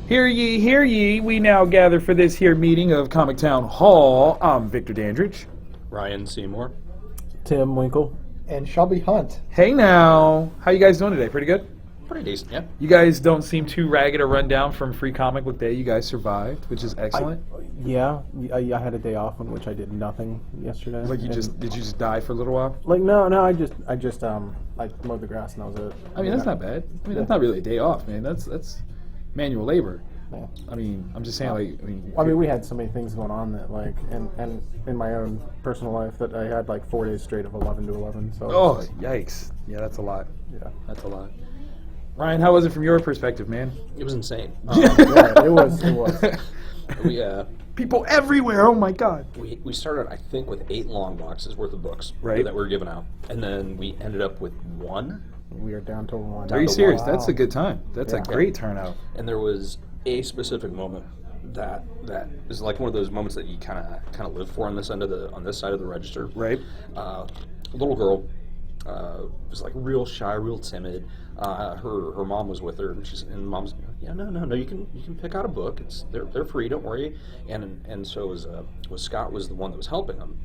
Hear ye, we now gather for this here meeting of Comic Town Hall. I'm Victor Dandridge. Ryan Seymore. Tim Winkle. And Shelby Hunt. Hey now, how you guys doing today? Pretty good? Pretty decent, yeah. You guys don't seem too ragged or run down from Free Comic Book Day. You guys survived, which is excellent. I had a day off on which I did nothing yesterday. Like did you just die for a little while? Like no, I mowed the grass and that was it. I mean, that's not bad. I mean, that's not really a day off, man. That's manual labor. Yeah. I mean, I'm just saying, we had so many things going on that, like, and in my own personal life that I had like 4 days straight of 11 to 11. So. Oh, yikes! Yeah, that's a lot. Yeah, that's a lot. Ryan, how was it from your perspective, man? It was insane. Yeah, it was. We people everywhere. Oh my God. We started, I think, with 8 long boxes worth of books that were given out, and then we ended up with 1. We are down to 1. Are you serious? Wow. That's a good time. That's a great turnout. And there was a specific moment that is like one of those moments that you kind of live for on this side of the register. Right. A little girl was like real shy, real timid. Her mom was with her, and mom's no, you can pick out a book. They're free, don't worry. And so was Scott was the one that was helping them.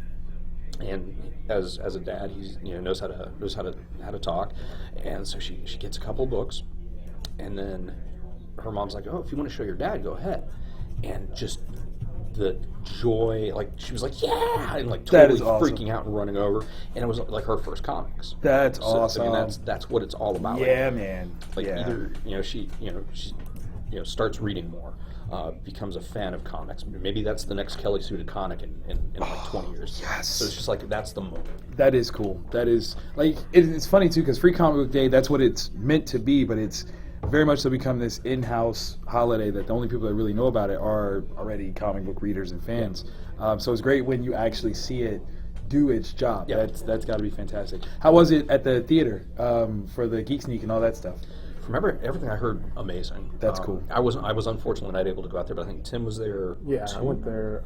And as a dad, he knows how to talk, and so she gets a couple books, and then her mom's like, oh, if you want to show your dad, go ahead. And just the joy, like she was like, yeah, and like totally freaking out and running over, and it was like her first comics. That's awesome. I mean, that's what it's all about. Yeah, like, man. Like either she starts reading more. Becomes a fan of comics. Maybe that's the next Kelly Sue DeConnick in like 20 years. Yes. So it's just like, that's the moment. That is cool. That is, like, it's funny too, because Free Comic Book Day, that's what it's meant to be, but it's very much so become this in-house holiday that the only people that really know about it are already comic book readers and fans. So it's great when you actually see it do its job. Yeah. That's got to be fantastic. How was it at the theater for the Geek Sneak and all that stuff? Remember everything I heard, amazing. That's cool. I was unfortunately not able to go out there, but I think Tim was there. Yeah, I went there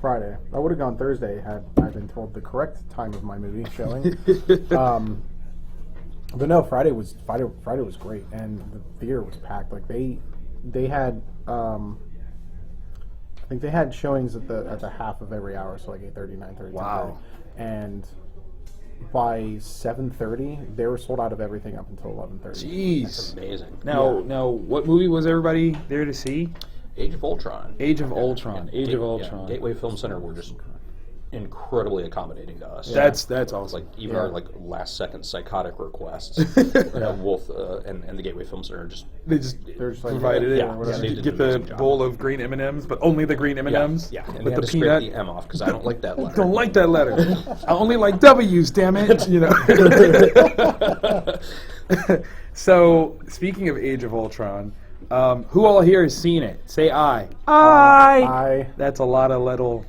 Friday. I would have gone Thursday had I been told the correct time of my movie showing. But no, Friday was great, and the theater was packed. Like they had I think they had showings at the half of every hour, so like 8:30, 9:30. Wow. 10:30. And by 7:30, they were sold out of everything up until 11:30. Jeez, that's amazing. Now, what movie was everybody there to see? Age of Ultron. Age of Ultron. Age of Ultron. Gateway Film Center were just incredibly accaccommodating to us. Yeah. That's awesome. Like even our like last second psychotic requests, Wolf and the Gateway Film Center they're just provided it. Yeah, you could get the bowl of green M&Ms, but only the green M&Ms. Yeah, and with the peanut. Scrape the M off because I don't like that letter. Don't like that letter. I only like W's. Damn it! So speaking of Age of Ultron. Who all here has seen it? Say aye. Aye. That's a lot of little.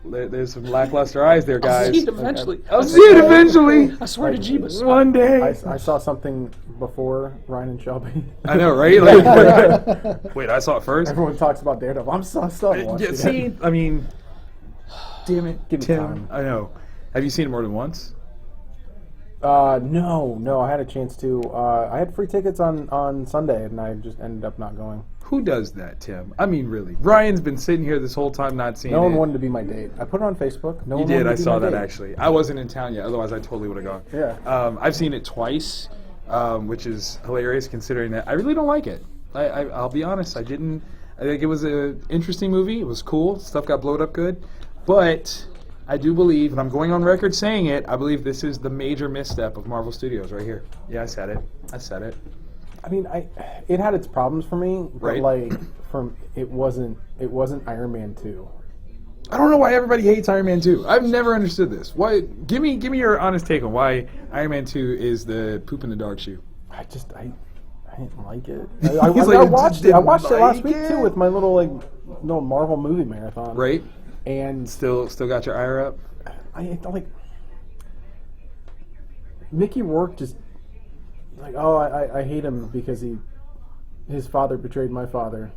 There's some lackluster eyes there, guys. I'll see it eventually. I swear to Jeebus. One day. I saw something before Ryan and Shelby. I know, right? Like, wait, I saw it first? Everyone talks about Daredevil. I'm still watching it. I mean, damn it, give me Tim. time. I know. Have you seen it more than once? No. I had a chance to. I had free tickets on Sunday, and I just ended up not going. Who does that, Tim? I mean, really. Ryan's been sitting here this whole time not seeing it. No one wanted to be my date. I put it on Facebook. No you one did. wanted I to be saw my that, date. actually. I wasn't in town yet. Otherwise, I totally would have gone. Yeah. I've seen it twice, which is hilarious considering that I really don't like it. I'll be honest. I didn't. I think it was an interesting movie. It was cool. Stuff got blowed up good. But I do believe, and I'm going on record saying it, I believe this is the major misstep of Marvel Studios right here. Yeah, I said it. I mean, it had its problems for me, but right. It wasn't Iron Man 2. I don't know why everybody hates Iron Man 2. I've never understood this. Why? Give me your honest take on why Iron Man 2 is the poop in the dog shoe. I didn't like it. I watched it last week too with my little Marvel movie marathon. Right. And still got your ire up. I like Mickey Rourke just like I hate him because his father betrayed my father.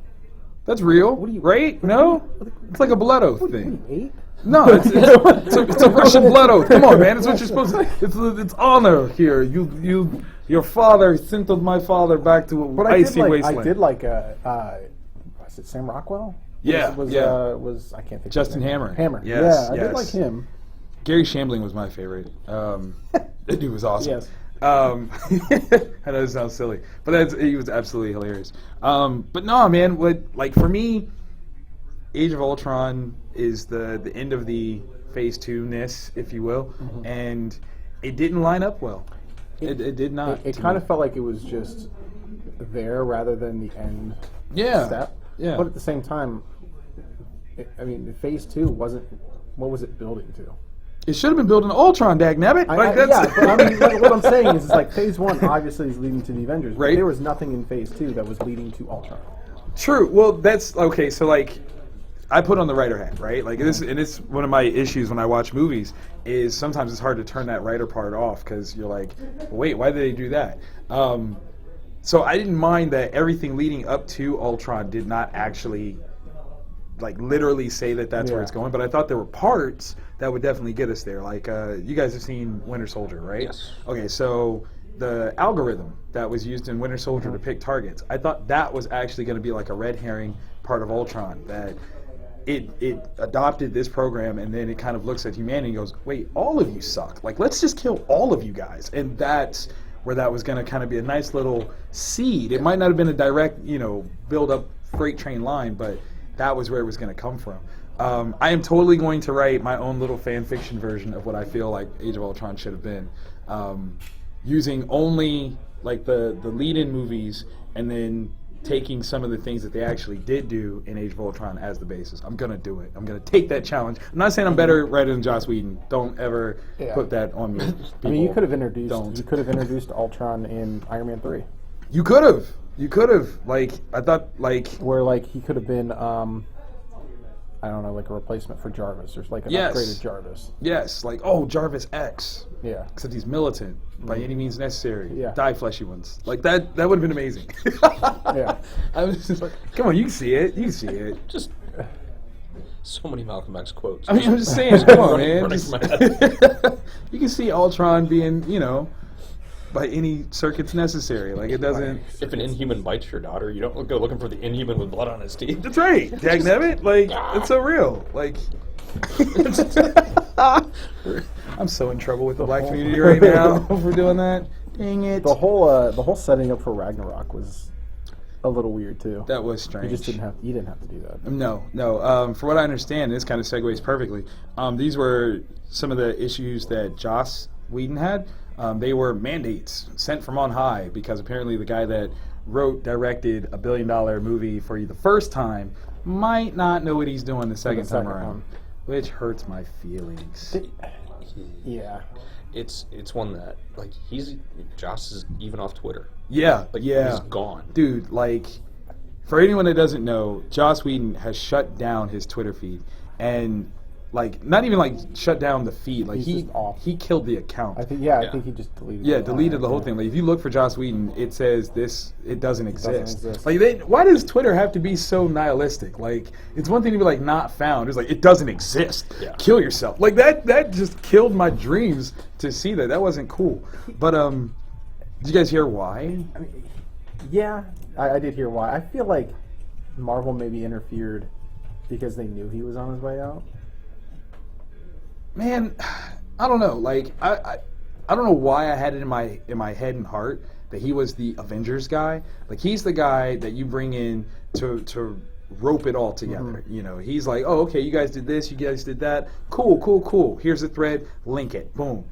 That's real, right? No, it's like a blood oath thing. What, 8? No, it's a Russian blood oath. Come on, man, it's what you're supposed to. It's honor here. You Your father sent my father back to But an icy I wasteland. did like was it Sam Rockwell? Yeah, yeah. Was I can't think. Justin of his name. Hammer. Hammer. Yes, yeah, I yes. did like him. Gary Shambling was my favorite. That dude was awesome. Yes. I know it sounds silly, but he was absolutely hilarious. But no, man, for me, Age of Ultron is the end of the Phase 2-ness, if you will, and it didn't line up well. It did not. It kind of felt like it was just there rather than the end step. Yeah. But at the same time, Phase 2 wasn't. What was it building to? It should have been building Ultron, dagnabbit. But what I'm saying is like Phase 1 obviously is leading to the Avengers, but Right. there was nothing in Phase 2 that was leading to Ultron. True. Well, that's okay. So I put on the writer hat, right? It's one of my issues when I watch movies is sometimes it's hard to turn that writer part off because you're like, wait, why did they do that? So I didn't mind that everything leading up to Ultron did not actually literally say that that's where it's going, but I thought there were parts that would definitely get us there. You guys have seen Winter Soldier, right? Yes. Okay, so the algorithm that was used in Winter Soldier to pick targets, I thought that was actually going to be like a red herring part of Ultron, that it adopted this program and then it kind of looks at humanity and goes, wait, all of you suck. Let's just kill all of you guys. And that's where that was going to kind of be a nice little seed. It might not have been a direct, build up freight train line, but that was where it was going to come from. I am totally going to write my own little fan fiction version of what I feel like Age of Ultron should have been, using only the lead-in movies and then taking some of the things that they actually did do in Age of Ultron as the basis. I'm going to do it. I'm going to take that challenge. I'm not saying I'm better writer than Joss Whedon. Don't ever put that on me. You could have introduced Ultron in Iron Man 3. You could have. I thought where he could have been I don't know, a replacement for Jarvis or an upgraded Jarvis. Yes, Jarvis X. Yeah. Except he's militant by any means necessary. Yeah. Die fleshy ones. That would have been amazing. Yeah. I was just come on, you can see it. Just so many Malcolm X quotes. I'm just saying, come on, man. running through my head. You can see Ultron being, by any circuits necessary. It doesn't. If an Inhuman bites your daughter, you don't go looking for the Inhuman with blood on his teeth. That's right. Dagnabbit. It's so real. I'm so in trouble with the black community right now for doing that. Dang it. The whole setting up for Ragnarok was a little weird too. That was strange. You didn't have to do that. No. For what I understand, this kind of segues perfectly. These were some of the issues that Joss Whedon had. They were mandates sent from on high because apparently the guy that directed a $1 billion movie for you the first time might not know what he's doing the second time around, which hurts my feelings. Yeah. It's one that Joss is even off Twitter. Yeah, He's gone. Dude, for anyone that doesn't know, Joss Whedon has shut down his Twitter feed and not even shut down the feed. He killed the account. I think he just deleted. Yeah, deleted the whole thing. If you look for Joss Whedon, it says it doesn't exist. Why does Twitter have to be so nihilistic? It's one thing to be not found. It's it doesn't exist. Yeah. Kill yourself. That just killed my dreams to see that. That wasn't cool. But did you guys hear why? Yeah, I did hear why. I feel like Marvel maybe interfered because they knew he was on his way out. Man, I don't know. I don't know why I had it in my head and heart that he was the Avengers guy. He's the guy that you bring in to rope it all together. Mm-hmm. He's oh, okay, you guys did this, you guys did that. Cool. Here's the thread, link it, boom.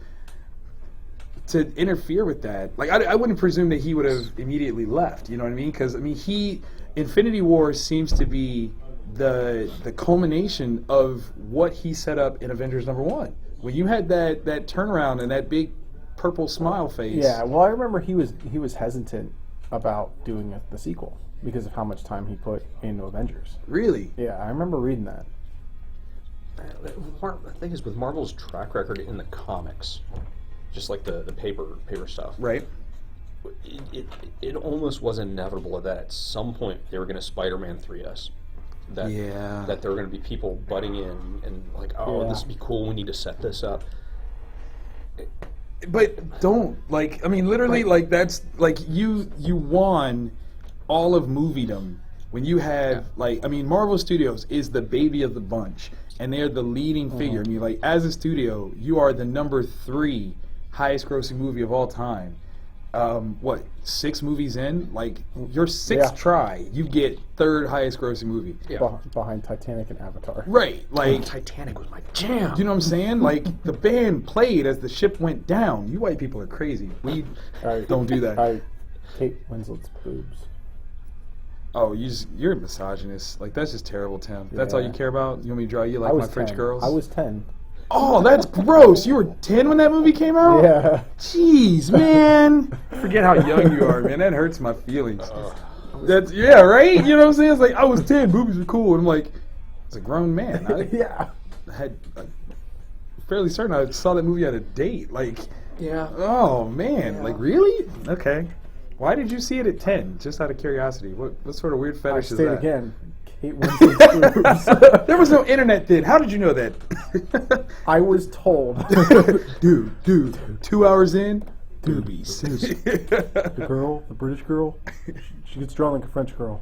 To interfere with that, I wouldn't presume that he would have immediately left. You know what I mean? Because Infinity War seems to be the culmination of what he set up in Avengers #1. When you had that turnaround and that big purple smile face. Yeah, well, I remember he was hesitant about doing the sequel because of how much time he put into Avengers. Really? Yeah, I remember reading that. The thing is, with Marvel's track record in the comics, just the paper stuff, Right. It almost was inevitable that at some point they were going to Spider-Man 3 us. That there were going to be people butting in and this would be cool, we need to set this up. But don't like. I mean, literally, like that's like you won all of moviedom when you have like. I mean, Marvel Studios is the baby of the bunch, and they're the leading figure. I mean, like as a studio, you are the number 3 highest grossing movie of all time. What 6 movies in? Like your 6th try, you get 3rd highest grossing movie. Yeah. Behind Titanic and Avatar. Right, like Titanic was my jam. you know what I'm saying? Like the band played as the ship went down. You white people are crazy. We don't do that. Kate Winslet's boobs. Oh, you're a misogynist. Like that's just terrible, Tim. That's all you care about. You want me to draw you like my French 10. girls? I was 10. Oh, that's gross. You were 10 when that movie came out? Yeah. Jeez, man. Forget how young you are, man. That hurts my feelings. That's right? You know what I'm saying? It's like, I was 10, boobies were cool. And I'm like, it's a grown man. I had fairly certain I saw that movie at a date. Like, oh, man. Like, really? Okay. Why did you see it at 10? Just out of curiosity. What sort of weird fetish is that? Again. Kate Winslet's boobs. There was no internet then. How did you know that? I was told. Dude, 2 hours in, boobies. The girl, the British girl, she gets drawn like a French girl.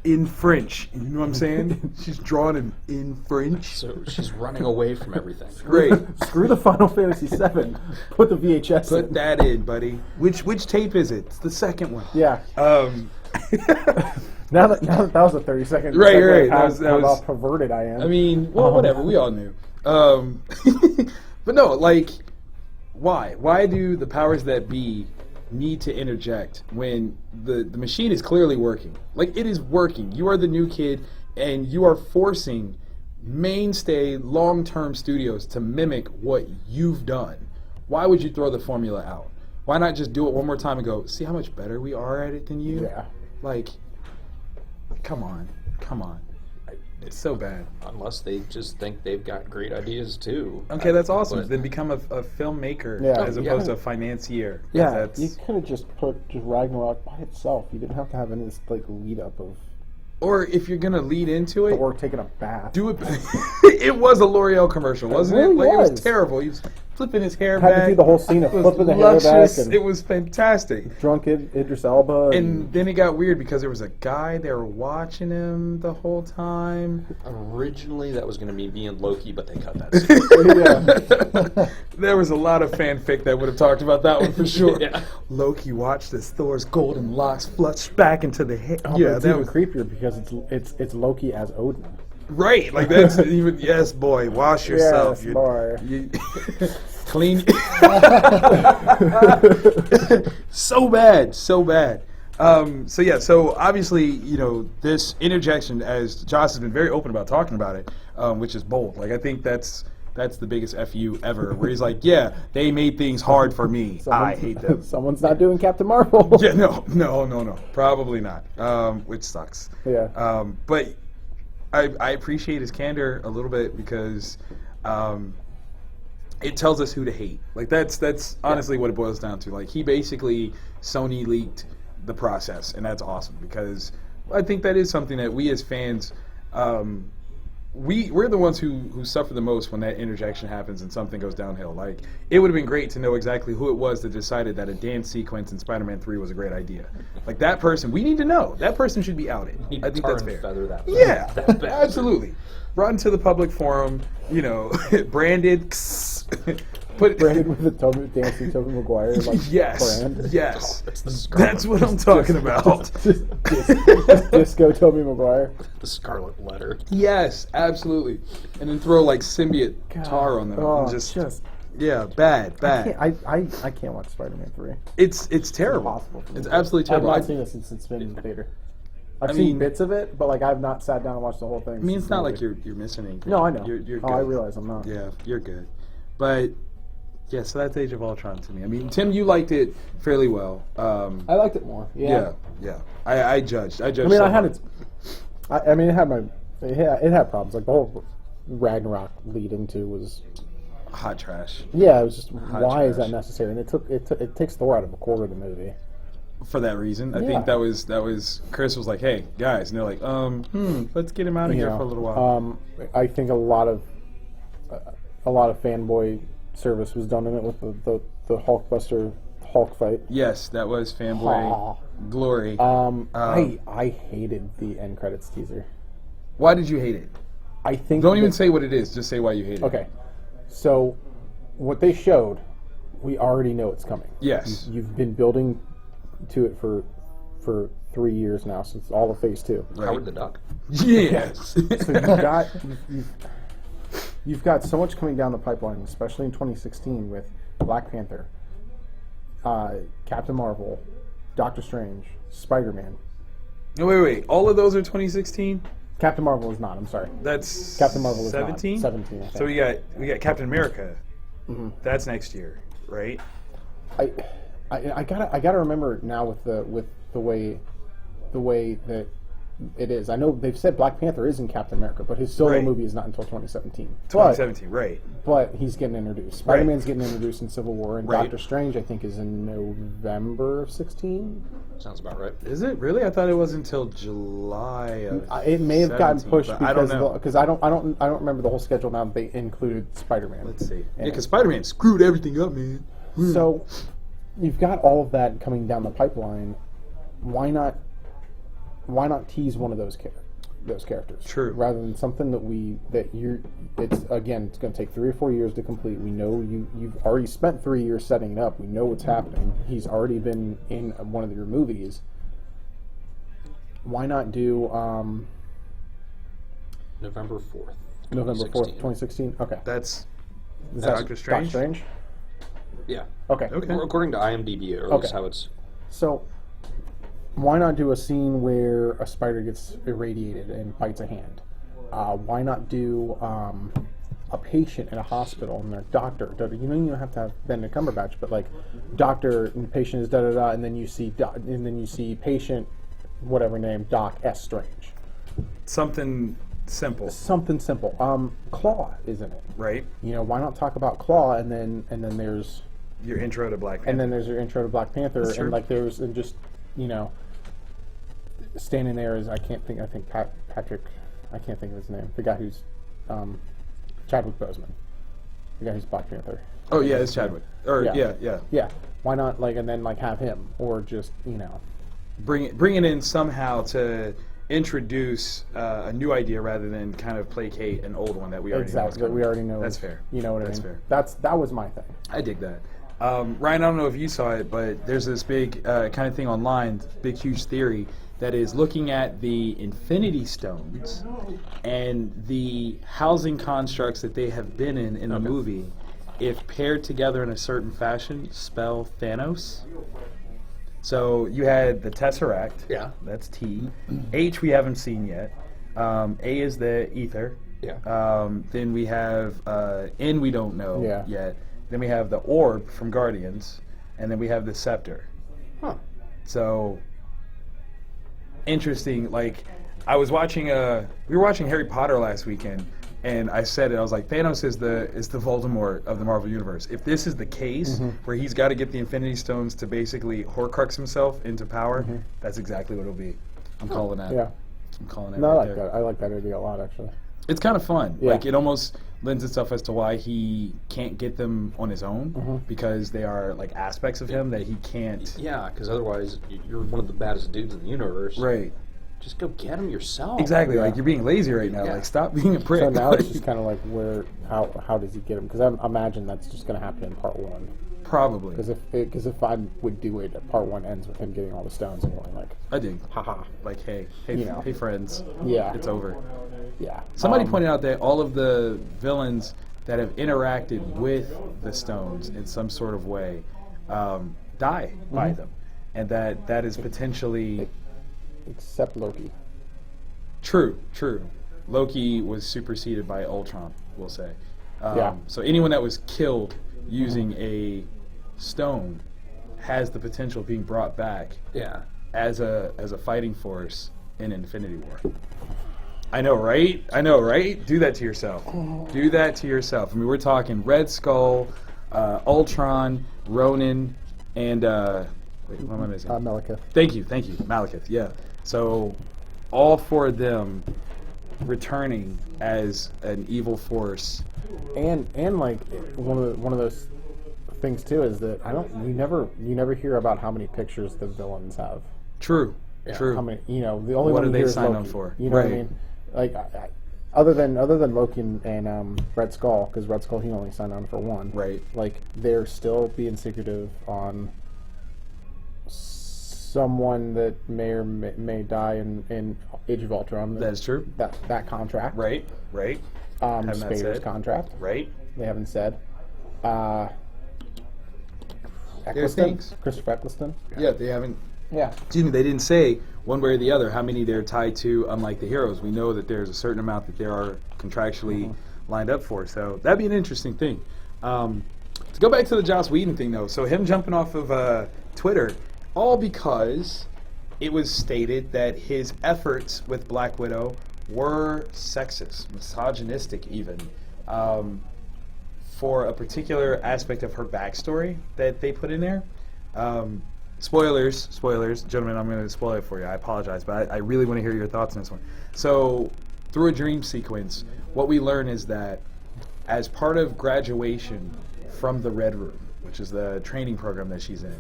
In French. You know what I'm saying? She's drawn in French. So she's running away from everything. Great. Screw the Final Fantasy VII. Put the VHS Put in. that in, buddy. Which tape is it? It's the second one. Yeah. Now that was a 30-second. Right. How perverted I am. I mean, well, whatever. We all knew. But no, like, why? Why do the powers that be need to interject when the machine is clearly working? Like, it is working. You are the new kid, and you are forcing mainstay long-term studios to mimic what you've done. Why would you throw the formula out? Why not just do it one more time and go, see how much better we are at it than you? Yeah. Like, come on. It's so bad. Unless they just think they've got great ideas too. Okay, that's awesome. Then become a filmmaker as opposed to a financier. Yeah, you could have just put Ragnarok by itself. You didn't have to have any this like lead up of. Or if you're gonna lead into it, or taking a bath. do it. It was a L'Oreal commercial, wasn't it? Like it was terrible. He was flipping his hair back. Had to do the whole scene of flipping the hair back. And it was fantastic. Drunk Idris Elba. And then it got weird because there was a guy there watching him the whole time. Originally, that was going to be me and Loki, but they cut that scene. There was a lot of fanfic that would have talked about that one for sure. Yeah. Loki watched as Thor's golden locks flush back into the hair. Oh, yeah, it's that even was creepier because it's Loki as Odin. right. Like that's even yes, boy. Wash yourself. Yes, boy. Clean. So bad. So obviously, you know, this interjection, as Josh has been very open about talking about it, which is bold. Like I think that's the biggest FU ever, where he's like, yeah, they made things hard for me. I hate them. Someone's not doing Captain Marvel. Yeah, no, probably not. Which sucks. Yeah. But I appreciate his candor a little bit because it tells us who to hate. Like that's honestly what it boils down to. Like he basically Sony leaked the process, and that's awesome because I think that is something that we as fans, we're the ones who suffer the most when that interjection happens and something goes downhill. Like it would have been great to know exactly who it was that decided that a dance sequence in Spider-Man 3 was a great idea. Like that person, we need to know. That person should be outed. I think that's fair. Feather that Yeah, absolutely. Brought into the public forum, you know, branded. Branded with the dancing Tobey Maguire. Like, yes, brand. yes. That's That's what I'm talking about. Disco Tobey Maguire. the Scarlet Letter. Yes, absolutely. And then throw like symbiote tar on them. And just yeah, bad. I can't watch Spider-Man 3. It's terrible. Impossible for me. It's absolutely terrible. I've not seen it since it's been in the theater. I've seen bits of it, but like I've not sat down and watched the whole thing. I mean, it's not like you're missing anything. No, I know. You're good. I realize I'm not. Yeah, you're good. But yeah, so that's Age of Ultron to me. I mean, Tim, you liked it fairly well. I liked it more. Yeah. I judged. I mean, I had it. I mean, it had problems. Like the whole Ragnarok lead into was hot trash. Yeah, it was just Hot why is trash. that necessary? And it takes Thor out of a quarter of the movie. For that reason, I Yeah. think that was Chris was like, "Hey guys," and they're like, let's get him out of here for a little while." I think a lot of a lot of fanboy service was done in it with the Hulkbuster Hulk fight. Yes, that was fanboy glory. I hated the end credits teaser. Why did you hate it? I think Don't even say what it is. Just say why you hate it. Okay, so what they showed, we already know it's coming. Yes. You've been building to it for 3 years now, since all of Phase 2. Right. Howard the Duck. Yes. So you've got so much coming down the pipeline, especially in 2016 with Black Panther, Captain Marvel, Doctor Strange, Spider-Man. No, wait. All of those are 2016. Captain Marvel is not. I'm sorry. That's Captain Marvel is 17. not. 17. I think. So we got Captain America. Mm-hmm. That's next year, right? I gotta remember now with the way that it is. I know they've said Black Panther is in Captain America, but his solo Right. movie is not until 2017. 2017, right? But he's getting introduced. Spider-Man's getting introduced in Civil War, and Right. Doctor Strange, I think, is in November of 16. Sounds about right. Is it really? I thought it was until July of. It may have gotten 17, pushed but I don't because know. because I don't remember the whole schedule now. They included Spider-Man. Let's see. Yeah, And- because Spider-Man screwed everything up, man. So you've got all of that coming down the pipeline. Why not tease one of those characters? True. Rather than something it's going to take 3 or 4 years to complete. We know you've already spent 3 years setting it up. We know what's happening. He's already been in one of your movies. Why not do November 4th. November 4th, 2016. 2016? Okay. That's Is that Doctor Strange? Doctor Strange? Yeah. Okay. Okay. According to IMDb, or at least how it's. So, why not do a scene where a spider gets irradiated and bites a hand? Why not do a patient in a hospital and their doctor? You don't even have to have Benedict Cumberbatch, but like doctor and patient is da da da, and then you see patient, whatever name, Doc S. Strange. something simple, Something simple. Claw is in it. right? You know, why not talk about Claw and then there's Your intro to Black Panther. and then there's your intro to Black Panther, That's true. and like there's and just standing there is Patrick, I can't think of his name. The guy who's Chadwick Boseman, the guy who's Black Panther. Oh yeah, it's Chadwick. Or Yeah. yeah. Yeah, why not and then have him, or just Bring it in somehow to introduce a new idea rather than kind of placate an old one that we already know. exactly that we already know. That's fair. You know what That's I mean? fair. That was my thing. I dig that. Ryan, I don't know if you saw it, but there's this big kind of thing online, big huge theory that is looking at the Infinity Stones and the housing constructs that they have been in the movie, if paired together in a certain fashion, spell Thanos. So you had the Tesseract. Yeah. That's T. H we haven't seen yet. A is the ether. Yeah. Then we have N we don't know Yeah. yet. Then we have the orb from Guardians, and then we have the scepter. Huh. So interesting. Like I was watching we were watching Harry Potter last weekend, and I said it. I was like, Thanos is the Voldemort of the Marvel Universe. If this is the case, where he's got to get the Infinity Stones to basically Horcrux himself into power, that's exactly what it'll be. I'm calling that. Yeah. I'm calling that. No, I right like there. that. I like that idea a lot, actually. It's kind of fun. Yeah. Like it almost lends itself as to why he can't get them on his own because they are like aspects of him that he can't. Yeah, because otherwise you're one of the baddest dudes in the universe. Right. Just go get him yourself. Exactly. Yeah. Like you're being lazy right now. Yeah. Like stop being a prick. So now it's Like, just kind of like how does he get him? Because I imagine that's just going to happen in part 1. probably. Because if I would do it, part 1 ends with him getting all the stones and going like, I dig. haha. Like hey, You know. hey friends. Yeah. It's over. Yeah. Somebody pointed out that all of the villains that have interacted with the stones in some sort of way die by them, and that is potentially Except Loki. true. Loki was superseded by Ultron, we'll say. Yeah. So anyone that was killed using a stone has the potential of being brought back Yeah. as a fighting force in Infinity War. I know, right? Do that to yourself. Do that to yourself. I mean, we're talking Red Skull, Ultron, Ronan, and wait, what am I missing? Malekith. Thank you, Malekith. Yeah. So, all 4 of them returning as an evil force And like one of those things too is that you never hear about how many pictures the villains have. True. True. How many, the only What one do you they hear is sign Loki. on for? You know what I Right. mean? Like other than Loki and Red Skull, because Red Skull he only signed on for one. Right. Like they're still being secretive on someone that may die in Age of Ultron. That is true. That contract. Right. Right. Haven't that Spader's said. contract. Right. They haven't said. There's Eccleston? things. Christopher Eccleston. Yeah, they haven't. Yeah. Excuse me. They didn't say one way or the other how many they're tied to. Unlike the heroes, we know that there's a certain amount that they are contractually lined up for. So that'd be an interesting thing. To go back to the Joss Whedon thing, though, so him jumping off of Twitter, all because it was stated that his efforts with Black Widow were sexist, misogynistic, even. For a particular aspect of her backstory that they put in there. Spoilers, gentlemen, I'm going to spoil it for you. I apologize, but I really want to hear your thoughts on this one. So, through a dream sequence, what we learn is that as part of graduation from the Red Room, which is the training program that she's in,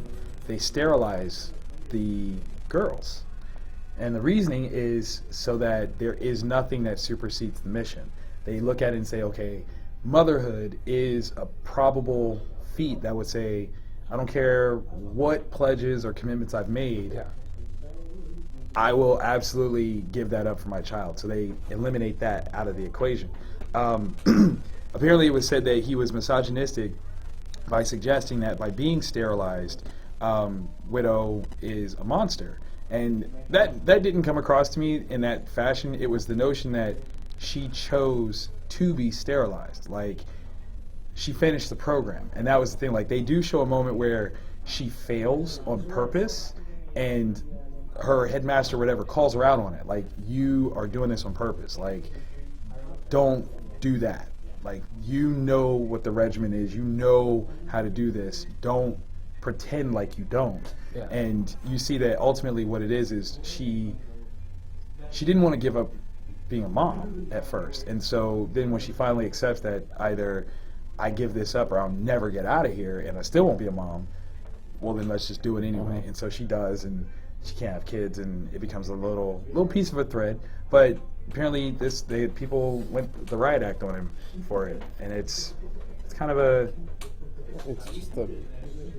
they sterilize the girls. And the reasoning is so that there is nothing that supersedes the mission. They look at it and say, okay, motherhood is a probable feat that would say, I don't care what pledges or commitments I've made, I will absolutely give that up for my child. So they eliminate that out of the equation. Apparently it was said that he was misogynistic by suggesting that by being sterilized, Widow is a monster. And that didn't come across to me in that fashion. It was the notion that she chose to be sterilized. Like, she finished the program. And that was the thing. Like, they do show a moment where she fails on purpose, and her headmaster or whatever calls her out on it. Like, you are doing this on purpose. Like, don't do that. Like, you know what the regimen is. You know how to do this. Don't pretend like you don't. Yeah. And you see that ultimately what it is she didn't want to give up being a mom at first. And so then when she finally accepts that either I give this up or I'll never get out of here and I still won't be a mom, well, then let's just do it anyway. And so she does, and she can't have kids, and it becomes a little piece of a thread. But apparently people went the riot act on him for it, and it's kind of a... It's just a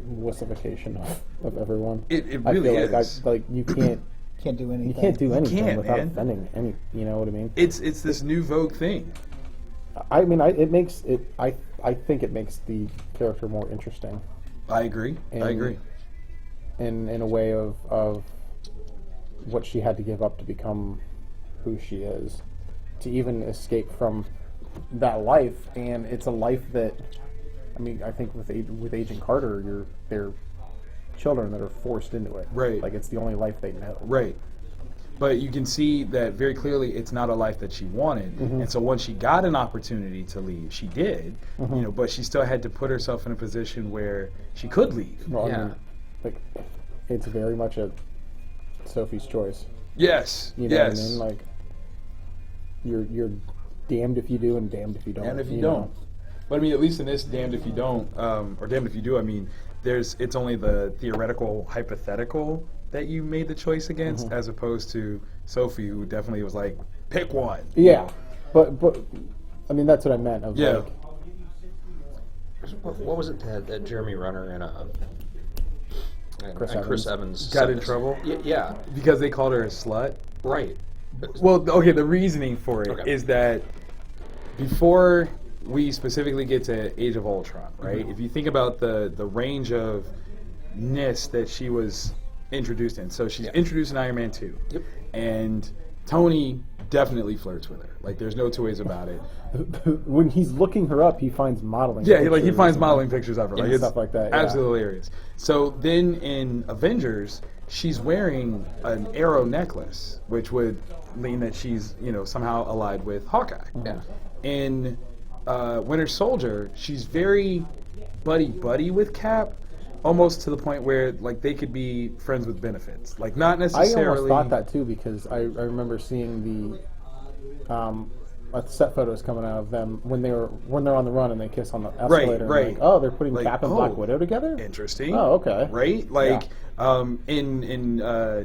wussification of everyone. It I really feel is. like you can't Can't do anything. you can't do anything can't, without man. offending any. You know what I mean? It's this new Vogue thing. I mean, it makes it. I think it makes the character more interesting. I agree. And I agree. In a way of what she had to give up to become who she is, to even escape from that life. And it's a life that, I mean, I think with Agent Carter, they're children that are forced into it. Right. Like, it's the only life they know. Right. But you can see that very clearly it's not a life that she wanted. And so once she got an opportunity to leave, she did. But she still had to put herself in a position where she could leave. Well, I Yeah. mean, like, it's very much a Sophie's choice. Yes. You know yes. what I mean? Like, you're damned if you do and damned if you don't. Damned if you know? don't. But I mean, at least in this, damned if you don't, or damned if you do. I mean, it's only the theoretical, hypothetical that you made the choice against, as opposed to Sophie, who definitely was like, pick one. Yeah, but I mean, that's what I meant. Of Yeah. like, What was it that Jeremy Renner and Chris Evans Got said in this? trouble? Yeah, Because they called her a slut. right. Well, okay, the reasoning for it is Okay. that before we specifically get to Age of Ultron, right? If you think about the range of ness that she was introduced in. So she's introduced in Iron Man 2. Yep. And Tony definitely flirts with her. Like, there's no two ways about it. when he's looking her up, he finds modeling. Yeah, he pictures finds and- modeling pictures of her. Like, and it's stuff like that, yeah. absolutely hilarious. So then in Avengers, she's wearing an arrow necklace, which would mean that she's, somehow allied with Hawkeye. Yeah. In Winter Soldier, she's very buddy-buddy with Cap, almost to the point where, like, they could be friends with benefits. Like, not I necessarily... almost thought that too, because I remember seeing the set photos coming out of them when they're on the run and they kiss on the escalator. Right. And like, oh, they're putting Like, Cap and Black Widow together. Interesting. Oh, okay. Right? Like, in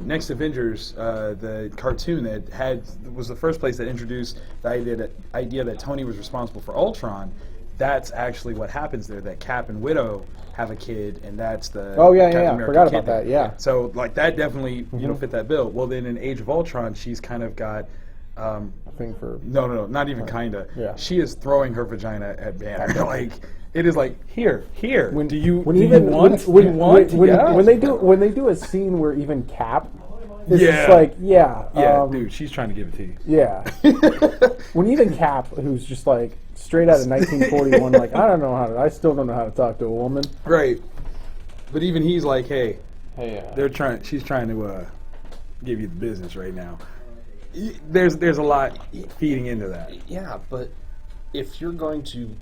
Next Avengers, the cartoon that was the first place that introduced the idea that Tony was responsible for Ultron. That's actually what happens there. That Cap and Widow have a kid, and that's the Captain America Forgot kid about that. there. Yeah. So like that definitely fit that bill. Well, then in Age of Ultron, she's kind of got. A thing for No, not even kinda. Yeah. She is throwing her vagina at Banner. Like it is like here. when do you when want? when they do a scene where even Cap is just like dude, she's trying to give it to you. yeah. When even Cap, who's just like straight out of 1941, like I still don't know how to talk to a woman. Right. But even he's like, hey, Hey, she's trying to give you the business right now. There's a lot feeding into that. Yeah, but if you're going to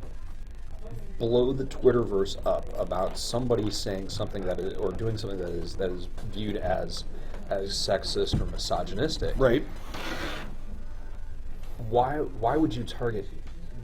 blow the Twitterverse up about somebody saying something that is, or doing something that is viewed as sexist or misogynistic, Right. Why would you target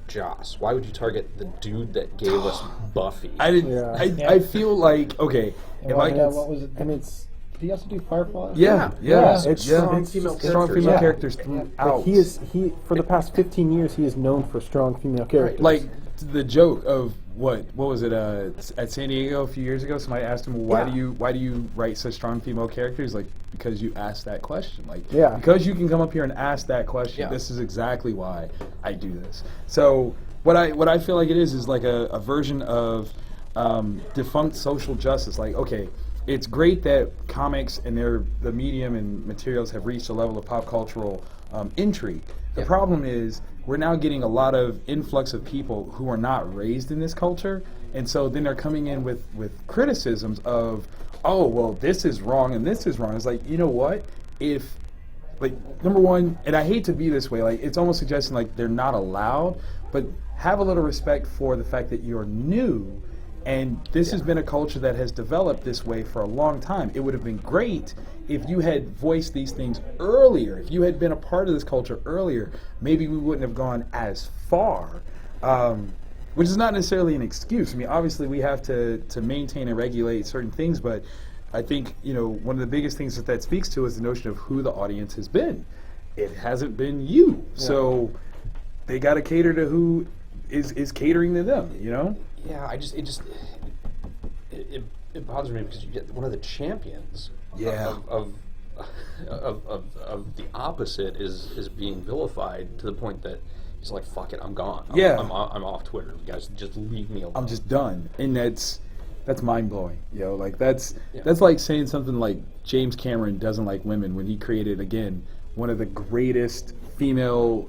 Joss? Why would you target the dude that gave us Buffy? I didn't. Yeah. I feel like okay. If I can, what was it? and it's. Did he also do Firefly? yeah. It's strong female strong characters. female Yeah. characters throughout. Like he for the past 15 years he is known for strong female characters. Like the joke of what was it at San Diego a few years ago? Somebody asked him, well, why do you write such strong female characters? Like because you asked that question. Like because you can come up here and ask that question. Yeah. This is exactly why I do this. So what I feel like it is like a version of defunct social justice. Like okay. It's great that comics and the medium and materials have reached a level of pop cultural intrigue. The problem is we're now getting a lot of influx of people who are not raised in this culture, and so then they're coming in with criticisms of, oh, well, this is wrong and this is wrong. It's like, you know what? If, like, number one, and I hate to be this way, like, it's almost suggesting like they're not allowed, but have a little respect for the fact that you're new. And this has been a culture that has developed this way for a long time. It would have been great if you had voiced these things earlier. If you had been a part of this culture earlier, maybe we wouldn't have gone as far, which is not necessarily an excuse. I mean, obviously we have to maintain and regulate certain things, but I think, one of the biggest things that speaks to is the notion of who the audience has been. It hasn't been you. Yeah. So they got to cater to who is catering to them, Yeah, it bothers me because you get one of the champions of the opposite is being vilified to the point that he's like, fuck it, I'm gone. I'm off Twitter. You guys just leave me alone. I'm just done. And that's mind blowing. Like that's like saying something like James Cameron doesn't like women when he created again one of the greatest female,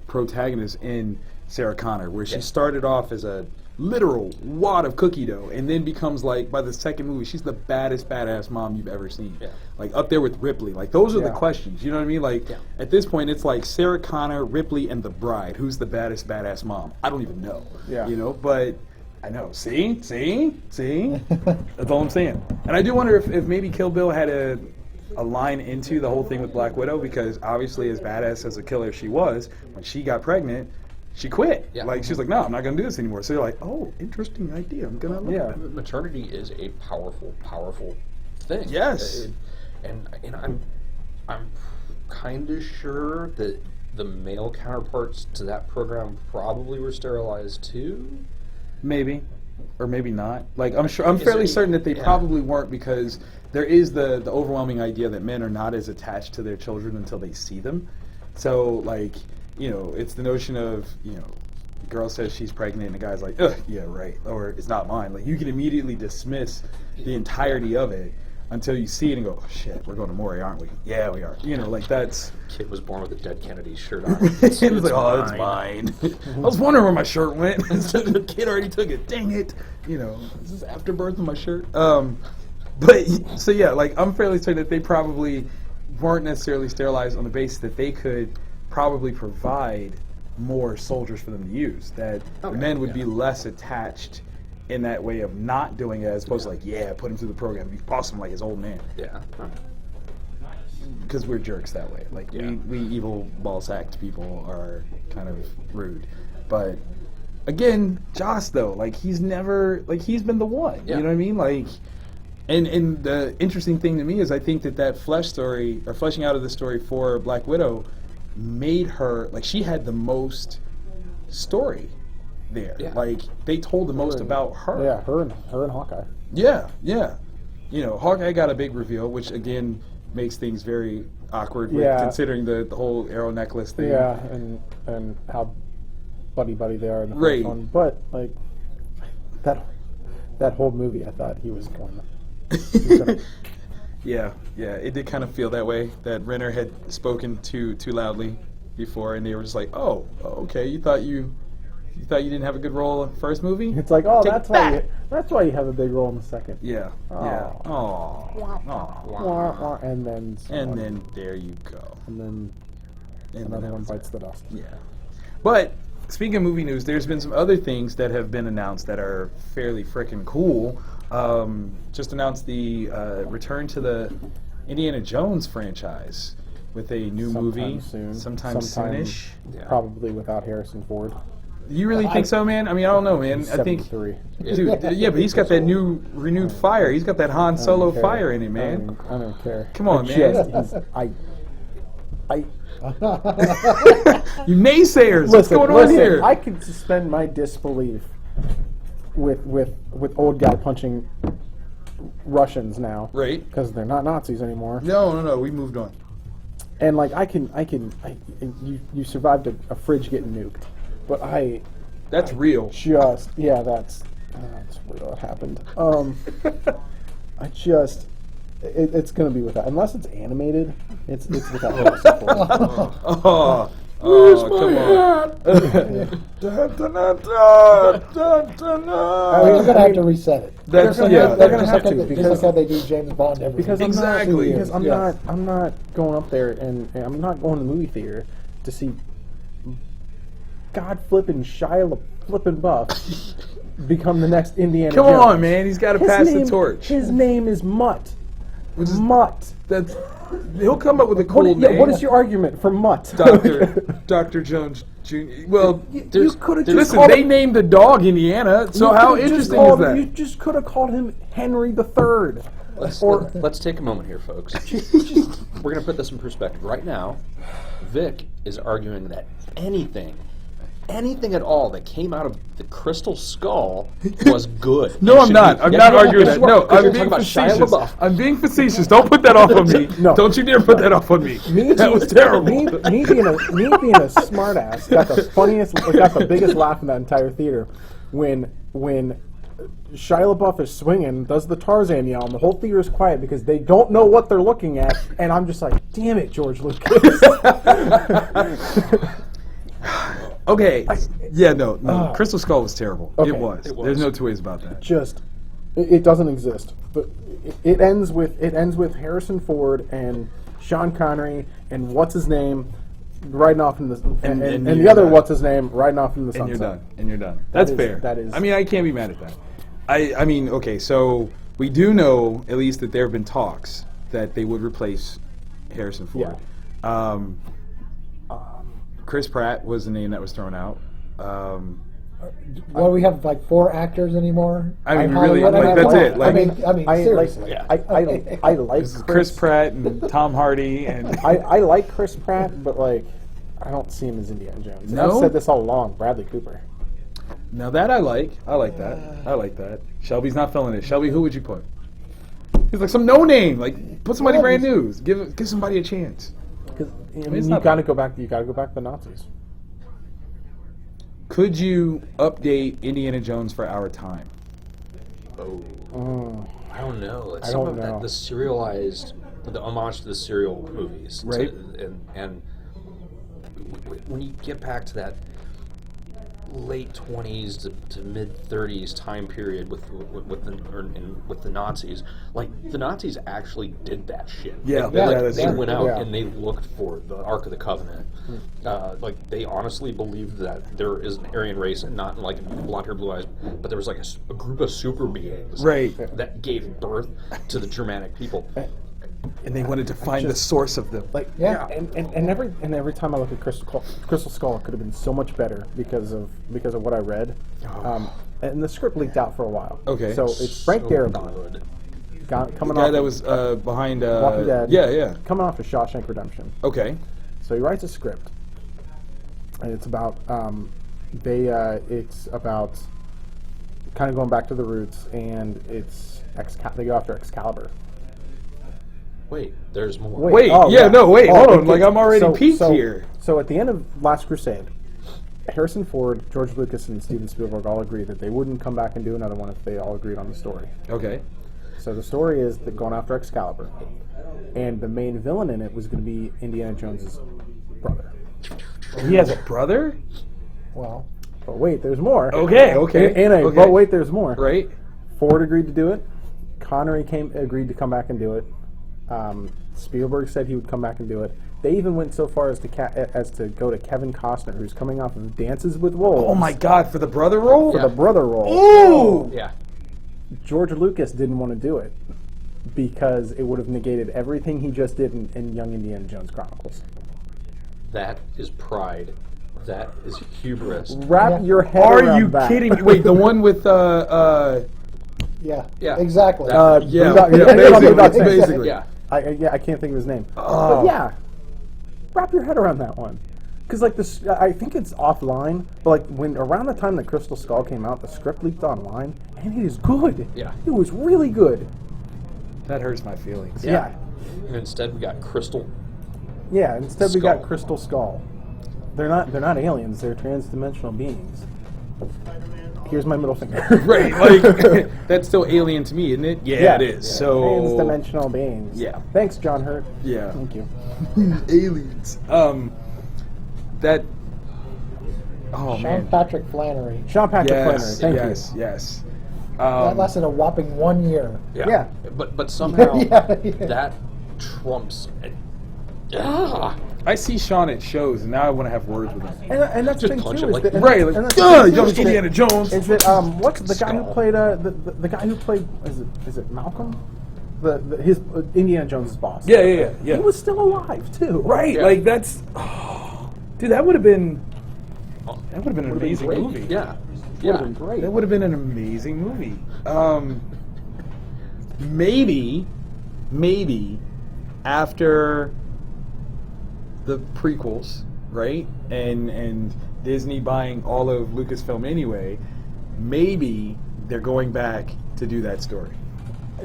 protagonists in Sarah Connor, where she started off as a literal wad of cookie dough and then becomes like, by the second movie, she's the baddest badass mom you've ever seen. Yeah. Like up there with Ripley. Like those are the questions, you know what I mean? Like at this point it's like Sarah Connor, Ripley, and the bride. Who's the baddest badass mom? I don't even know. Yeah. But I know. See? That's all I'm saying. And I do wonder if maybe Kill Bill had a line into the whole thing with Black Widow, because obviously as badass as a killer she was, when she got pregnant, she quit. Yeah. Like she's like, no, I'm not going to do this anymore. So you're like, oh, interesting idea. I'm going to look at it. Maternity is a powerful, powerful thing. Yes. And I'm kind of sure that the male counterparts to that program probably were sterilized too. Maybe, or maybe not. Like I'm fairly certain that they probably weren't, because there is the overwhelming idea that men are not as attached to their children until they see them. So like, it's the notion of, the girl says she's pregnant and the guy's like, ugh, yeah, right, or it's not mine. Like you can immediately dismiss the entirety of it until you see it and go, oh, shit, we're going to Maury, aren't we? Yeah, we are. Like that's... Kid was born with a dead Kennedy shirt on. It's like, oh, it's mine. I was wondering where my shirt went. The kid already took it. Dang it. This is afterbirth of my shirt. But, so yeah, like, I'm fairly certain that they probably weren't necessarily sterilized on the basis that they could probably provide more soldiers for them to use. That men would be less attached in that way of not doing it, as opposed to like, put him through the program, be awesome like his old man. Yeah. because we're jerks that way. Like we evil ball sacked people are kind of rude, but again, Joss though, like he's never like he's been the one. Yeah. You know what I mean? Like, and the interesting thing to me is I think that fleshing out of the story for Black Widow made her like she had the most story there. Yeah. Like they told the most about her. Yeah, her and Hawkeye. Yeah. You know, Hawkeye got a big reveal, which again makes things very awkward considering the whole arrow necklace thing. Yeah, and how buddy they are in the Right. first one. But like that whole movie, I thought he was going to. Yeah, it did kind of feel that way. That Renner had spoken too loudly before, and they were just like, "Oh, okay. You thought you didn't have a good role in the first movie? It's like, oh, Take that's why you have a big role in the second. Yeah. Oh. And then there you go. and then And another then one that was bites the dust. Yeah. But speaking of movie news, there's been some other things that have been announced that are fairly freaking cool. Just announced the return to the Indiana Jones franchise with a new movie sometime soonish. Yeah. Probably without Harrison Ford. You really think so, man? I mean, I don't know, man. I think, 73. dude, yeah, but he's got that new renewed fire. He's got that Han Solo fire in him, man. I don't care. Come on, It's man. just- I You naysayers, what's going on here? I can suspend my disbelief with old guy punching Russians now, Right. Because they're not Nazis anymore. No, we moved on. And like you survived a fridge getting nuked, but That's real. just that's real. It happened. It's gonna be without, unless it's animated. It's without Harrison Ford. Come on. We're gonna have to reset it. That's they're gonna have to, Just because like how they do James Bond every because week. Exactly. I'm not going up there and I'm not going to the movie theater to see God flipping Shia flipping Buff become the next Indiana Come Jones. on, man. He's got to pass the torch. His name is Mutt. Which is- Mutt. That's he'll come up with a cool name. What is your argument for Mutt? Dr. Jones Jr. Well, you could have just listen, called they him, named the dog Indiana, so you how could've just interesting called- is that? You just could have called him Henry III. Let's take a moment here, folks. We're going to put this in perspective. Right now, Vic is arguing that anything at all that came out of the Crystal Skull was good. No, I'm not. I'm not arguing that. No, I'm you're being talking about Shia facetious. LaBeouf. I'm being facetious. Don't put that off on me. No. Don't you dare put that off on me. That was terrible. Me being a smartass got the biggest laugh in that entire theater when Shia LaBeouf is swinging, does the Tarzan yell, and the whole theater is quiet because they don't know what they're looking at, and I'm just like, damn it, George Lucas. Okay. No. Crystal Skull was terrible. Okay. It was. There's no two ways about that. It doesn't exist. But it ends with Harrison Ford and Sean Connery and what's his name riding off in the and you're the other done. what's his name riding off in the sunset. And you're done. That's fair. that is- I mean, I can't be mad at that. I mean, okay, so we do know at least that there have been talks that they would replace Harrison Ford. Yeah. Chris Pratt was the name that was thrown out. Well, we have like 4 actors anymore. I mean, on really, Hollywood. like, that's it, like- I mean, seriously. Yeah. I like This is Chris Pratt and Tom Hardy and I like Chris Pratt, but like I don't see him as Indiana Jones. And No? I've said this all along. Bradley Cooper. now that I like that. Shelby's not feeling it. Shelby, who would you put? He's like some no name. Like put somebody brand new. Give somebody a chance. Because it's you not got to go back. You got to go back to the Nazis. Could you update Indiana Jones for our time? I don't know. It's I some don't of know. the serialized, the homage to the serial movies, Right. And when you get back to that late 20s to mid 30s time period with the Nazis, like the Nazis actually did that shit. Yeah, they, yeah, like, that's they true. went out Yeah. and they looked for the Ark of the Covenant. Like they honestly believed that there is an Aryan race, and not like blonde hair, blue eyes, but there was like a group of super beings Right. that gave birth to the Germanic people. And they wanted to find the source of them. Like Yeah. and every time I look at Crystal Skull, it could have been so much better because of what I read. And the script leaked out for a while. Okay. So it's Frank Darabont, Good. The coming guy off that was behind Walking Dead. Yeah. coming off of Shawshank Redemption. Okay. So he writes a script, and it's about it's about kind of going back to the roots, and they go after Excalibur. Wait, there's more. Wait, hold on. Like, I'm already peaked here. So at the end of Last Crusade, Harrison Ford, George Lucas, and Steven Spielberg all agreed that they wouldn't come back and do another one if they all agreed on the story. Okay. So the story is that going after Excalibur, and the main villain in it was going to be Indiana Jones's brother. He has a brother? Well, But wait, there's more. Okay. But wait, there's more. Right? Ford agreed to do it. Connery agreed to come back and do it. Spielberg said he would come back and do it. They even went so far as to go to Kevin Costner, who's coming off of Dances with Wolves. Oh my God, for the brother role? For the brother role. Ooh! Yeah. George Lucas didn't want to do it because it would have negated everything he just did in Young Indiana Jones Chronicles. That is pride. That is hubris. Wrap your head Are around you that. kidding me? Wait, the one with yeah. Yeah. Exactly. basically. Yeah. I can't think of his name. But yeah, wrap your head around that one. Because like this, I think it's offline. But like when around the time that Crystal Skull came out, the script leaked online, and it is good. Yeah. It was really good. That hurts my feelings. Yeah. And instead, we got Crystal. Yeah. Instead, we got Skull. Crystal Skull. They're not aliens. They're trans-dimensional beings. Here's my middle finger. Right, like, that's still alien to me, isn't it? Yeah, it is. So trans-dimensional beings. Yeah. Thanks, John Hurt. Yeah. Thank you. aliens. That. Oh Sean man. Patrick Flannery. Sean Patrick Flannery. Yes, Thank yes, yes. That lasted a whopping 1 year. Yeah. But somehow Yeah. that trumps. Ah. I see Sean at shows, and now I want to have words with him. And that's the Just thing punch too. him Is like- that, and Right, and like, that's the thing, too, young is that- Indiana Jones. Is it what's the guy who Skull. played the guy who played is it Malcolm? His Indiana Jones' boss. Yeah. He was still alive too. Right, Yeah. like that's. Dude, that would have been. That would have been an Would've been amazing great. movie. Yeah. Would Yeah. have been great. That would have been an amazing movie. Maybe after the prequels, right? And Disney buying all of Lucasfilm anyway, maybe they're going back to do that story.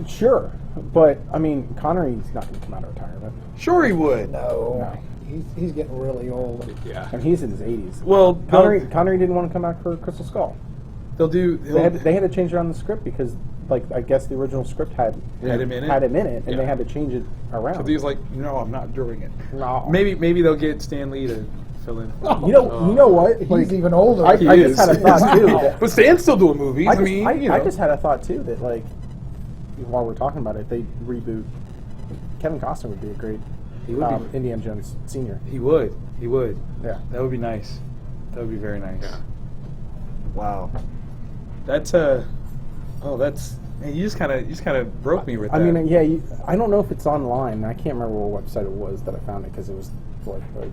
Sure, but I mean, Connery's not going to come out of retirement, Sure he would. No. He's getting really old. Yeah. and he's in his 80s. Well, Connery didn't want to come back for Crystal Skull. they'll do. They had to change around the script because, like, I guess the original script had him in it? and Yeah. they had to change it around. So he's like, no, I'm not doing it. No. Maybe they'll get Stan Lee to fill in. You know what? He's even older. I He just is. had a thought too. that- But Stan's still doing movies. I mean, I just had a thought too that, like, while we're talking about it, they reboot. Kevin Costner would be a great He would be. Indiana Jones Senior. He would. Yeah. That would be nice. That would be very nice. Yeah. Wow. That's that's. Man, you just kind of broke me with I that. mean, yeah. I don't know if it's online. I can't remember what website it was that I found it because it was what, like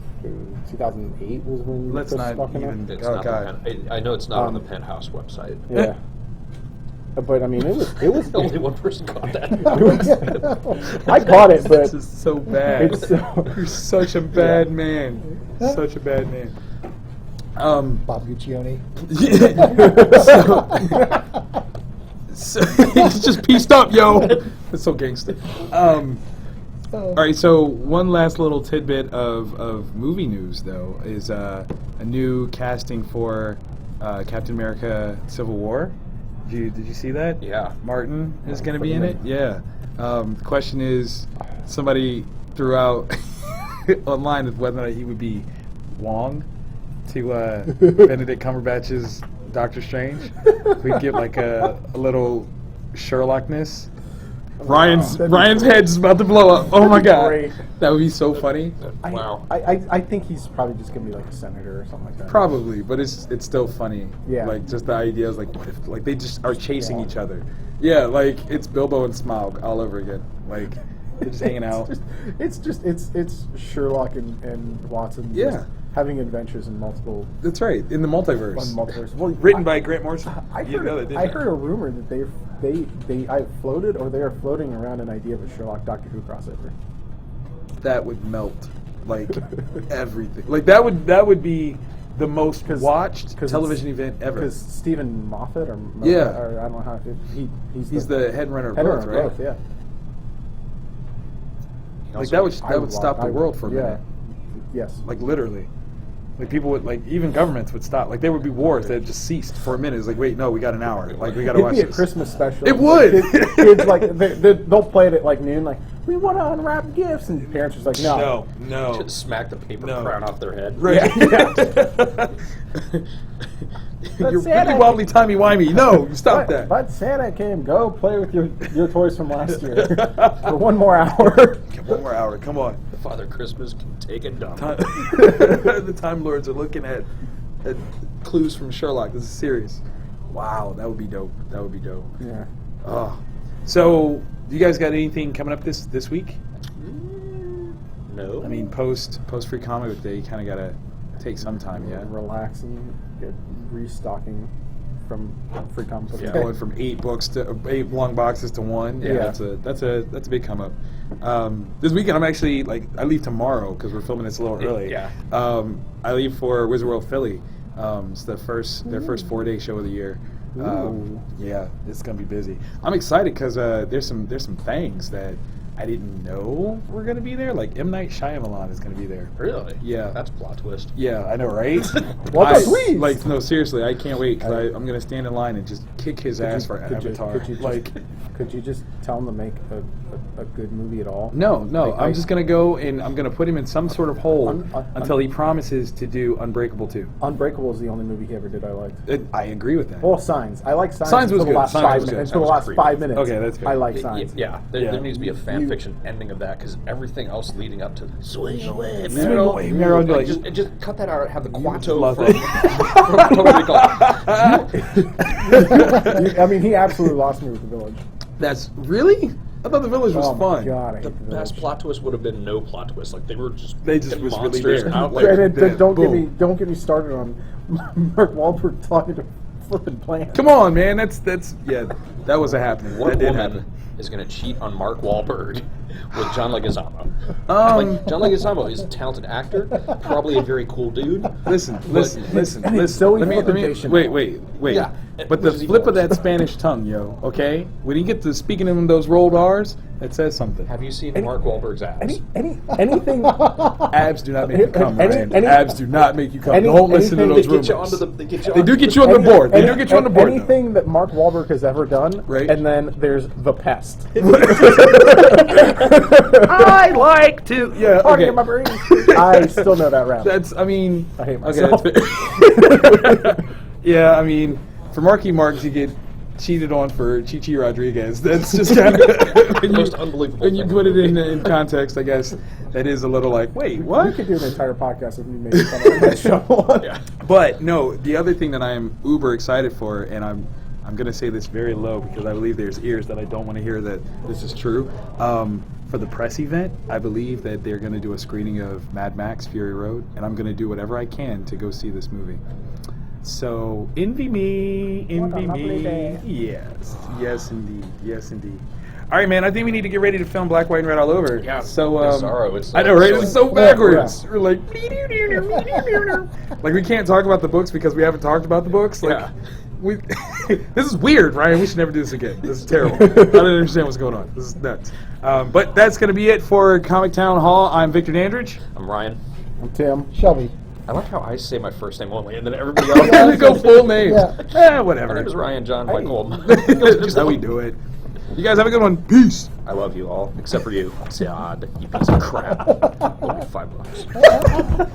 2008 was when. Let's this not fucking even- It's Oh, not God. I know it's not on the Penthouse website. Yeah. But I mean, it was. Only one person got that. I caught it, but This is so bad. it's so. You're such a bad man. Such a bad man. Bob Guccione. So he's just pieced up, yo. That's so gangster. All right, so one last little tidbit of movie news, though, is a new casting for Captain America: Civil War. Did you see that? Yeah. Martin is going to be in it. Yeah. The question is, somebody threw out online of whether or not he would be Wong to Benedict Cumberbatch's Doctor Strange. We'd get like a little Sherlockness. Ryan's head's about to blow up. Oh my god, Great. that would be so funny. Wow. I think he's probably just gonna be like a senator or something like that. Probably, but it's still funny. Yeah. Like just the idea is like, what if like they just are chasing each other? Yeah, like it's Bilbo and Smaug all over again. Like They're just hanging out. It's Sherlock and Watson. Yeah. Just having adventures in multiple. That's right, in the multiverse. Well, Written by Grant Morrison. I You know that, didn't I you? heard a rumor that they I floated or they are floating around an idea of a Sherlock Doctor Who crossover. That would melt like everything. Like that would be the most watched television event ever. Because Stephen Moffat or Yeah. or I don't know how He's the head runner of head both, runner right? of both, yeah. Like that would stop the world for a minute. Yes. Like literally. Like people would even governments would stop. Like there would be wars that just ceased for a minute. It's like, wait, no, we got an hour. Like we got to It'd watch be a this. Christmas special. It would. Kids like they'll play it at like noon. Like we want to unwrap gifts, and parents are just like, no. No. Just smack the paper crown off their head. Right. You're really wobbly timey wimey. No, stop that. But Santa came. Go play with your toys from last year for one more hour. One more hour. Come on. Father Christmas can take a dump. The Time Lords are looking at clues from Sherlock. This is serious. Wow, that would be dope. That would be dope. Yeah. Oh. So, you guys got anything coming up this week? No. I mean, post Free Comic Book Day, you kind of got to take some time, yeah? Relaxing, restocking from Free Comic Book Yeah, Day. going from 8 books to 8 long boxes to 1. Yeah, that's a big come up. This weekend I'm actually I leave tomorrow because we're filming this a little early. Yeah. I leave for Wizard World Philly. It's their first 4-day show of the year. Yeah, it's gonna be busy. I'm excited because there's some things that I didn't know were gonna be there. Like M. Night Shyamalan is gonna be there. Really? Yeah. That's a plot twist. Yeah, I know, right? What the twist? No, seriously, I can't wait because I'm gonna stand in line and just kick his ass for Avatar. Could you just tell him to make a good movie at all? No, I'm just gonna go and I'm gonna put him in some sort of hole until he promises to do Unbreakable 2. Unbreakable is the only movie he ever did I liked. I agree with that. Well, Signs. I like Signs. Signs was until the good. last Signs 5 was good. minutes. Until the That was last creepy. 5 minutes. Okay, that's good. I like Signs. Yeah, there needs to be a fan fiction ending of that because everything else leading up to swing away, Meryl, Like, just cut that out. Have the Quato love from, it. from Winkle. I mean, he absolutely lost me with The Village. That's really? I thought The Village was Oh fun. my God, I The hate The best Village. plot twist would have been no plot twist. Like they was really monsters there. out Like, like And don't boom. get me started on Mark Wahlberg talking to flipping plants. Come on, man. That's that was a happening. What that did woman happen. is going to cheat on Mark Wahlberg with John Leguizamo? John Leguizamo is a talented actor, probably a very cool dude. Listen. Zoe Let me, Flippination. wait. Yeah. But the What is flip he of that Spanish tongue, yo, okay? When you get to speaking in those rolled R's, that says something. Have you seen Mark Wahlberg's abs? Anything. Abs do not make you come, Ryan. any- Abs do not make you come. any- Don't listen to anything- those They get you rumors. onto the. They get you. They do onto get you on the board. They do get you on the board. though. Anything that Mark Wahlberg has ever done, Right. and then there's The Pest. I like to. Yeah. Party Okay. in my brain. I still know that rap. I mean. I hate Okay, myself. that's fair. Yeah, I mean, for Marky Marks, you get cheated on for Chi Rodriguez. That's just kind of the most unbelievable. when you thing put it in in context. I guess that is a little like, wait, We what? could do an entire podcast of me making fun of that show. Yeah. But no, the other thing that I am uber excited for, and I'm going to say this very low because I believe there's ears that I don't want to hear that this is true. For the press event, I believe that they're going to do a screening of Mad Max Fury Road, and I'm going to do whatever I can to go see this movie. So, envy me. lovely day. Yes, indeed. All right, man. I think we need to get ready to film Black, White, and Red all over. Yeah, So, Bizarro. It's I know, right? It's so Yeah. backwards. We're like, like we can't talk about the books because we haven't talked about the books. Like, Yeah. we. This is weird, Ryan. We should never do this again. This is terrible. I don't understand what's going on. This is nuts. But that's going to be it for Comic Town Hall. I'm Victor Dandridge. I'm Ryan. I'm Tim. Shelby. I like how I say my first name only, and then everybody else. We go full names. Yeah. Whatever. My name is Ryan John Michael. That's just how we do it. You guys have a good one. Peace. I love you all, except for you. Sad, you piece of crap. Only $5.